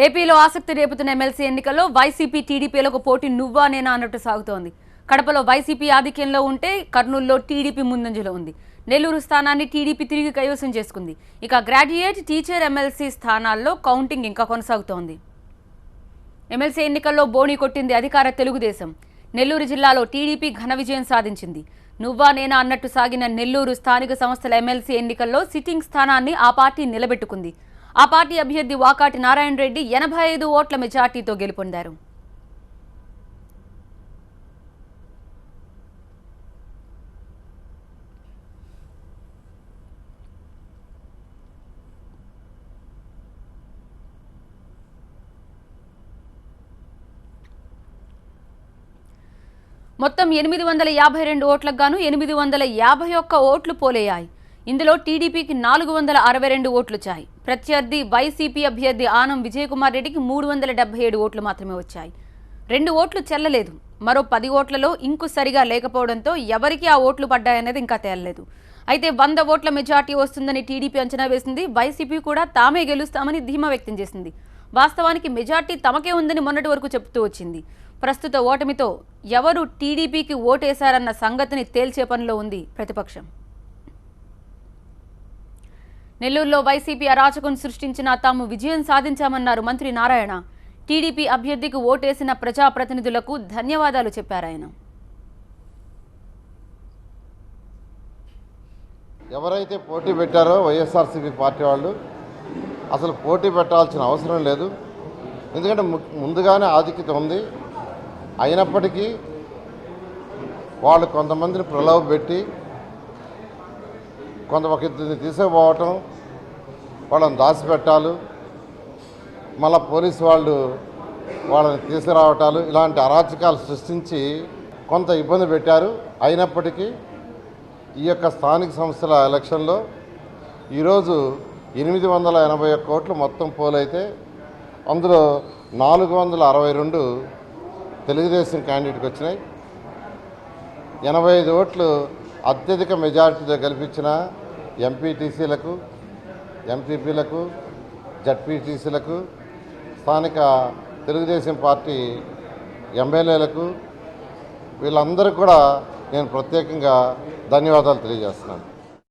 ఏపీలో ఆసక్తి రేపుతున్న ఎమ్మెల్సీ ఎన్నికల్లో వైసీపీ టీడీపీలకు పోటీ నువ్వా నేనా అన్నట్టు సాగుతోంది. కడపలో వైసీపీ ఆధిక్యంలో ఉంటే కర్నూలులో టీడీపీ ముందంజలో ఉంది. నెల్లూరు స్థానాన్ని టీడీపీ తిరిగి కైవసం చేసుకుంది. ఇక గ్రాడ్యుయేట్, టీచర్ ఎమ్మెల్సీ స్థానాల్లో కౌంటింగ్ ఇంకా కొనసాగుతోంది. ఎమ్మెల్సీ ఎన్నికల్లో బోణీ కొట్టింది అధికార తెలుగుదేశం. నెల్లూరు జిల్లాలో టీడీపీ ఘన విజయం సాధించింది. నువ్వా నేనా అన్నట్టు సాగిన నెల్లూరు స్థానిక సంస్థల ఎమ్మెల్సీ ఎన్నికల్లో సిట్టింగ్ స్థానాన్ని ఆ పార్టీ నిలబెట్టుకుంది. ఆ పార్టీ అభ్యర్థి వాకాటి నారాయణ రెడ్డి 85 ఓట్ల మెజార్టీతో గెలుపొందారు. మొత్తం 852 ఓట్లకు గాను 851 ఓట్లు పోలయ్యాయి. ఇందులో టీడీపీకి 462 ఓట్లు వచ్చాయి. ప్రత్యర్థి వైసీపీ అభ్యర్థి ఆనం విజయకుమార్ రెడ్డికి 377 ఓట్లు మాత్రమే వచ్చాయి. 2 ఓట్లు చెల్లలేదు. మరో 10 ఓట్లలో ఇంకు సరిగా లేకపోవడంతో ఎవరికి ఆ ఓట్లు పడ్డాయనేది ఇంకా తేలలేదు. అయితే 100 ఓట్ల మెజార్టీ వస్తుందని టీడీపీ అంచనా వేసింది. వైసీపీ కూడా తామే గెలుస్తామని ధీమా వ్యక్తం చేసింది. వాస్తవానికి మెజార్టీ తమకే ఉందని మొన్నటి వరకు చెబుతూ వచ్చింది. ప్రస్తుత ఓటమితో ఎవరు టీడీపీకి ఓటేశారన్న సంగతిని తేల్చే పనిలో ఉంది ప్రతిపక్షం. నెల్లూరులో వైసీపీ అరాచకం సృష్టించిన తాము విజయం సాధించామన్నారు మంత్రి నారాయణ. టీడీపీ అభ్యర్థికి ఓటేసిన ప్రజాప్రతినిధులకు ధన్యవాదాలు చెప్పారాయన. ఎవరైతే పోటీ పెట్టారో వైఎస్ఆర్సీపీ పార్టీ వాళ్ళు అసలు పోటీ పెట్టాల్సిన అవసరం లేదు. ఎందుకంటే ముందుగానే ఆధిక్యత ఉంది. అయినప్పటికీ వాళ్ళు కొంతమందిని ప్రలోభ పెట్టి ఒక ఇద్దరిని తీసుకుపోవటం, వాళ్ళని దాచిపెట్టాలి, మళ్ళీ పోలీసు వాళ్ళు వాళ్ళని తీసుకురావటాలు, ఇలాంటి అరాచకాలు సృష్టించి కొంత ఇబ్బంది పెట్టారు. అయినప్పటికీ ఈ యొక్క స్థానిక సంస్థల ఎలక్షన్లో ఈరోజు 881 ఓట్లు మొత్తం పోలైతే అందులో 462 తెలుగుదేశం క్యాండిడేట్కి వచ్చినాయి. 85 ఓట్లు అత్యధిక మెజారిటీతో గెలిపించిన ఎంపీటీసీలకు, ఎంపీపీలకు, జడ్పీటీసీలకు, స్థానిక తెలుగుదేశం పార్టీ ఎమ్మెల్యేలకు, వీళ్ళందరూ కూడా నేను ప్రత్యేకంగా ధన్యవాదాలు తెలియజేస్తున్నాను.